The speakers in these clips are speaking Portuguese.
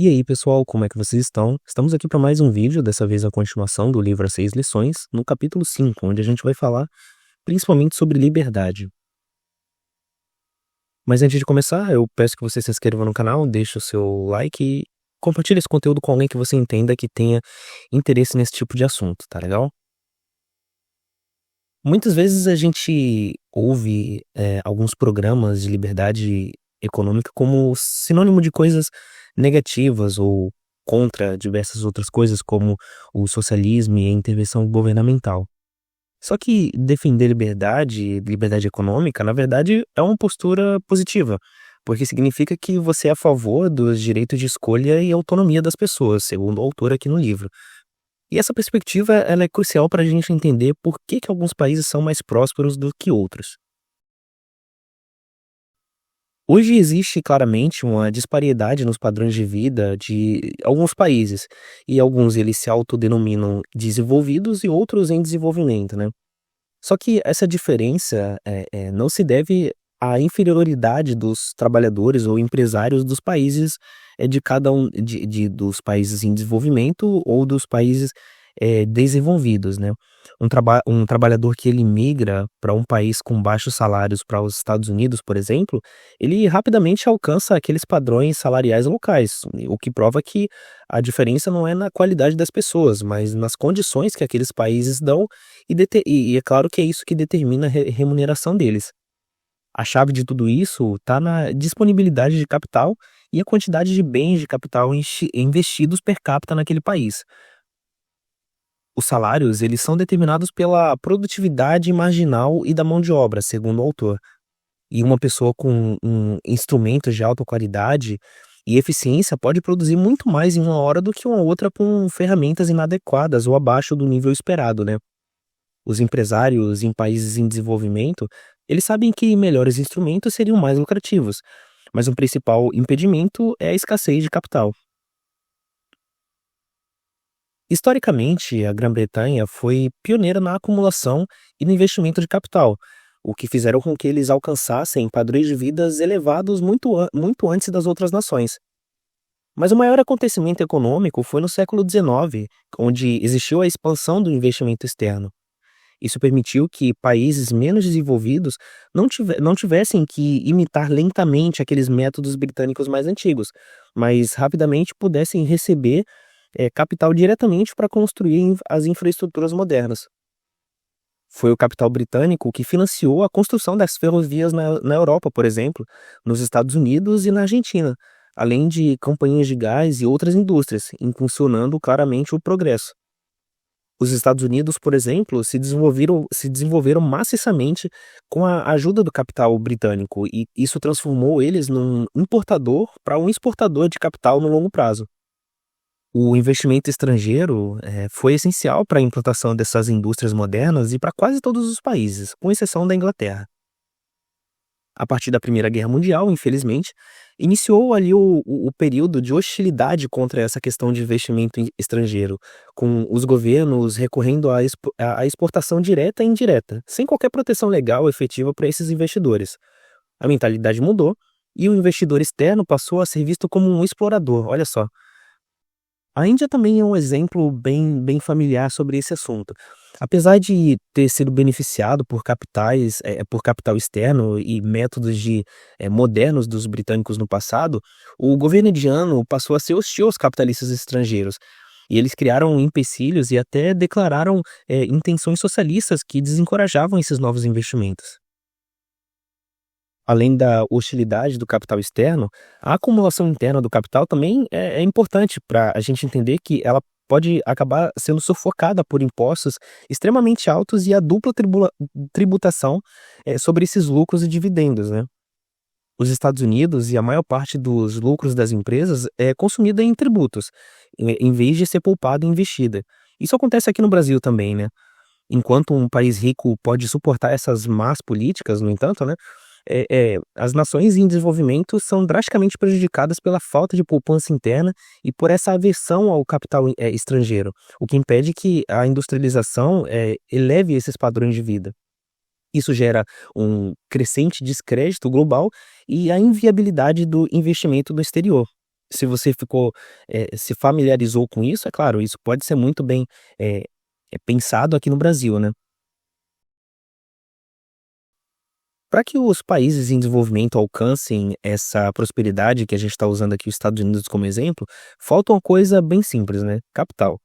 E aí, pessoal, como é que vocês estão? Estamos aqui para mais um vídeo, dessa vez a continuação do livro As Seis Lições, no capítulo 5, onde a gente vai falar principalmente sobre liberdade. Mas antes de começar, eu peço que você se inscreva no canal, deixe o seu like e compartilhe esse conteúdo com alguém que você entenda que tenha interesse nesse tipo de assunto, tá legal? Muitas vezes a gente ouve alguns programas de liberdade econômica como sinônimo de coisas negativas ou contra diversas outras coisas, como o socialismo e a intervenção governamental. Só que defender liberdade econômica, na verdade, é uma postura positiva, porque significa que você é a favor dos direitos de escolha e autonomia das pessoas, segundo o autor aqui no livro. E essa perspectiva, ela é crucial para a gente entender por que alguns países são mais prósperos do que outros. Hoje existe claramente uma disparidade nos padrões de vida de alguns países, e alguns eles se autodenominam desenvolvidos e outros em desenvolvimento, né. Só que essa diferença, não se deve à inferioridade dos trabalhadores ou empresários dos países, de cada um dos países em desenvolvimento ou dos países, desenvolvidos, né. Um trabalhador que ele migra para um país com baixos salários, para os Estados Unidos, por exemplo, ele rapidamente alcança aqueles padrões salariais locais, o que prova que a diferença não é na qualidade das pessoas, mas nas condições que aqueles países dão e é claro que é isso que determina a remuneração deles. A chave de tudo isso está na disponibilidade de capital e a quantidade de bens de capital investidos per capita naquele país. Os salários, eles são determinados pela produtividade marginal e da mão de obra, segundo o autor. E uma pessoa com instrumentos de alta qualidade e eficiência pode produzir muito mais em uma hora do que uma outra com ferramentas inadequadas ou abaixo do nível esperado, né? Os empresários em países em desenvolvimento, eles sabem que melhores instrumentos seriam mais lucrativos, mas o principal impedimento é a escassez de capital. Historicamente, a Grã-Bretanha foi pioneira na acumulação e no investimento de capital, o que fizeram com que eles alcançassem padrões de vidas elevados muito antes das outras nações. Mas o maior acontecimento econômico foi no século XIX, onde existiu a expansão do investimento externo. Isso permitiu que países menos desenvolvidos não tivessem que imitar lentamente aqueles métodos britânicos mais antigos, mas rapidamente pudessem receber capital diretamente para construir as infraestruturas modernas. Foi o capital britânico que financiou a construção das ferrovias na Europa, por exemplo, nos Estados Unidos e na Argentina, além de companhias de gás e outras indústrias, impulsionando claramente o progresso. Os Estados Unidos, por exemplo, se desenvolveram maciçamente com a ajuda do capital britânico, e isso transformou eles num importador para um exportador de capital no longo prazo. O investimento estrangeiro, foi essencial para a implantação dessas indústrias modernas e para quase todos os países, com exceção da Inglaterra. A partir da Primeira Guerra Mundial, infelizmente, iniciou ali o período de hostilidade contra essa questão de investimento estrangeiro, com os governos recorrendo à exportação direta e indireta, sem qualquer proteção legal efetiva para esses investidores. A mentalidade mudou e o investidor externo passou a ser visto como um explorador, olha só. A Índia também é um exemplo bem familiar sobre esse assunto. Apesar de ter sido beneficiado por capital externo e métodos modernos dos britânicos no passado, o governo indiano passou a ser hostil aos capitalistas estrangeiros. E eles criaram empecilhos e até declararam intenções socialistas que desencorajavam esses novos investimentos. Além da hostilidade do capital externo, a acumulação interna do capital também é importante para a gente entender que ela pode acabar sendo sufocada por impostos extremamente altos e a dupla tributação sobre esses lucros e dividendos, né? Os Estados Unidos e a maior parte dos lucros das empresas é consumida em tributos, em vez de ser poupada e investida. Isso acontece aqui no Brasil também, né? Enquanto um país rico pode suportar essas más políticas, no entanto, né, as nações em desenvolvimento são drasticamente prejudicadas pela falta de poupança interna e por essa aversão ao capital estrangeiro, o que impede que a industrialização eleve esses padrões de vida. Isso gera um crescente descrédito global e a inviabilidade do investimento no exterior. Se você ficou, se familiarizou com isso, é claro, isso pode ser muito bem, eh pensado aqui no Brasil, né. Para que os países em desenvolvimento alcancem essa prosperidade que a gente está usando aqui os Estados Unidos como exemplo, falta uma coisa bem simples, né, capital.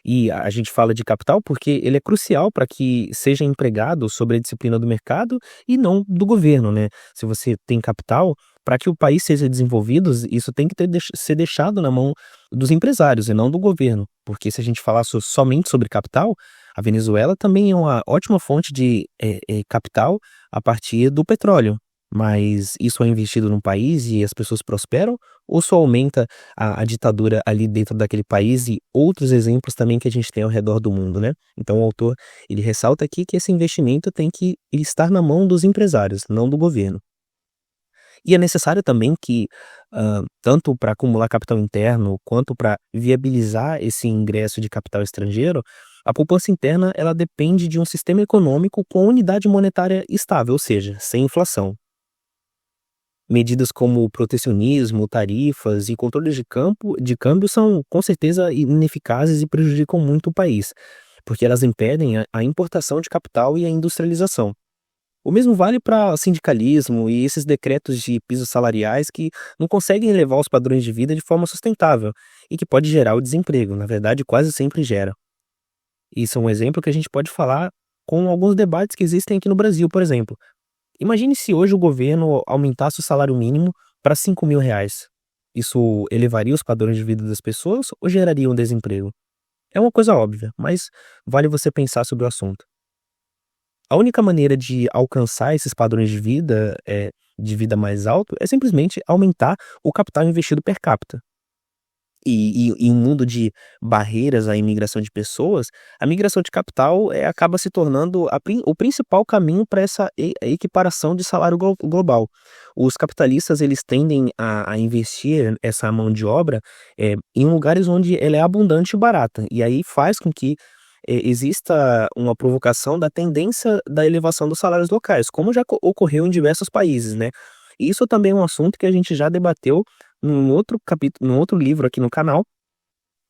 E a gente fala de capital porque ele é crucial para que seja empregado sob a disciplina do mercado e não do governo, né. Se você tem capital, para que o país seja desenvolvido, isso tem que ser deixado na mão dos empresários e não do governo, porque se a gente falar somente sobre capital, a Venezuela também é uma ótima fonte de, capital a partir do petróleo, mas isso é investido no país e as pessoas prosperam ou só aumenta a ditadura ali dentro daquele país e outros exemplos também que a gente tem ao redor do mundo, né. Então o autor, ele ressalta aqui que esse investimento tem que estar na mão dos empresários, não do governo. E é necessário também que, tanto para acumular capital interno, quanto para viabilizar esse ingresso de capital estrangeiro, a poupança interna ela depende de um sistema econômico com unidade monetária estável, ou seja, sem inflação. Medidas como protecionismo, tarifas e controles de câmbio são, com certeza, ineficazes e prejudicam muito o país, porque elas impedem a importação de capital e a industrialização. O mesmo vale para sindicalismo e esses decretos de pisos salariais que não conseguem elevar os padrões de vida de forma sustentável e que pode gerar o desemprego, na verdade, quase sempre gera. Isso é um exemplo que a gente pode falar com alguns debates que existem aqui no Brasil, por exemplo. Imagine se hoje o governo aumentasse o salário mínimo para R$ 5.000. Isso elevaria os padrões de vida das pessoas ou geraria um desemprego? É uma coisa óbvia, mas vale você pensar sobre o assunto. A única maneira de alcançar esses padrões de vida mais alto, é simplesmente aumentar o capital investido per capita. Em um mundo de barreiras à imigração de pessoas, a migração de capital, acaba se tornando o principal caminho para essa equiparação de salário global. Os capitalistas eles tendem a investir essa mão de obra, em lugares onde ela é abundante e barata, e aí faz com que, exista uma provocação da tendência da elevação dos salários locais, como já ocorreu em diversos países, né. Isso também é um assunto que a gente já debateu num outro livro aqui no canal,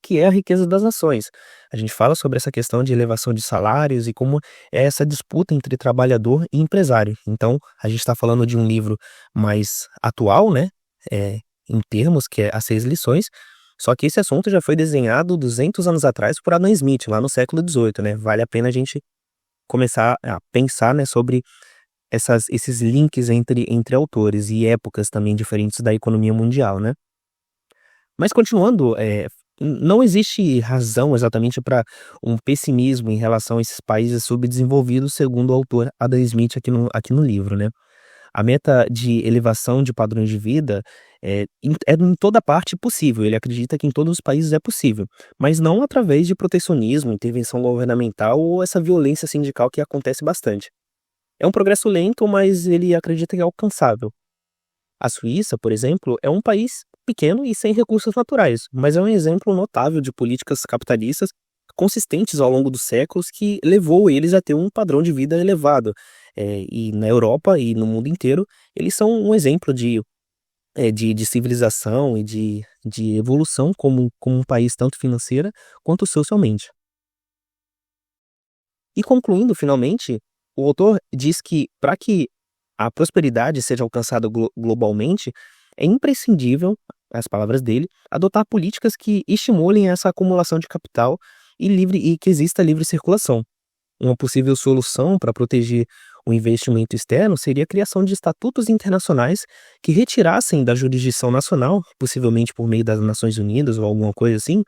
que é a riqueza das nações. A gente fala sobre essa questão de elevação de salários e como é essa disputa entre trabalhador e empresário. Então, a gente está falando de um livro mais atual, né, em termos, que é As Seis Lições, só que esse assunto já foi desenhado 200 anos atrás por Adam Smith, lá no século XVIII, né. Vale a pena a gente começar a pensar, né, sobre esses links entre autores e épocas também diferentes da economia mundial, né. Mas continuando, não existe razão exatamente para um pessimismo em relação a esses países subdesenvolvidos, segundo o autor Adam Smith aqui no livro, né. A meta de elevação de padrões de vida é em toda parte possível, ele acredita que em todos os países é possível, mas não através de protecionismo, intervenção governamental ou essa violência sindical que acontece bastante. É um progresso lento, mas ele acredita que é alcançável. A Suíça, por exemplo, é um país pequeno e sem recursos naturais, mas é um exemplo notável de políticas capitalistas consistentes ao longo dos séculos que levou eles a ter um padrão de vida elevado. E na Europa e no mundo inteiro, eles são um exemplo de civilização e de evolução como um país tanto financeira quanto socialmente. E concluindo finalmente, o autor diz que para que a prosperidade seja alcançada globalmente, é imprescindível, as palavras dele, adotar políticas que estimulem essa acumulação de capital e que exista livre circulação. Uma possível solução para proteger o investimento externo seria a criação de estatutos internacionais que retirassem da jurisdição nacional, possivelmente por meio das Nações Unidas ou alguma coisa assim,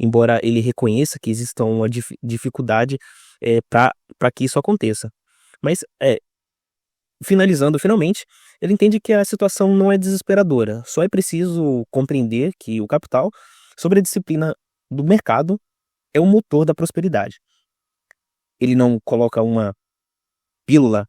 embora ele reconheça que exista uma dificuldade para que isso aconteça. Mas, finalizando finalmente, ele entende que a situação não é desesperadora, só é preciso compreender que o capital, sobre a disciplina do mercado, é o motor da prosperidade. Ele não coloca uma pílula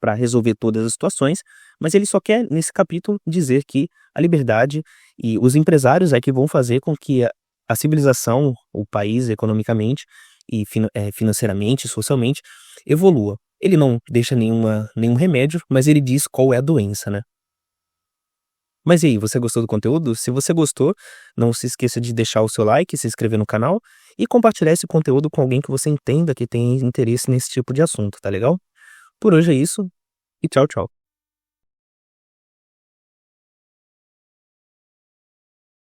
para resolver todas as situações, mas ele só quer, nesse capítulo, dizer que a liberdade e os empresários é que vão fazer com que a civilização, o país economicamente e financeiramente, socialmente, evolua. Ele não deixa nenhum remédio, mas ele diz qual é a doença, né. Mas e aí, você gostou do conteúdo? Se você gostou, não se esqueça de deixar o seu like, se inscrever no canal e compartilhar esse conteúdo com alguém que você entenda que tem interesse nesse tipo de assunto, tá legal? Por hoje é isso e tchau, tchau.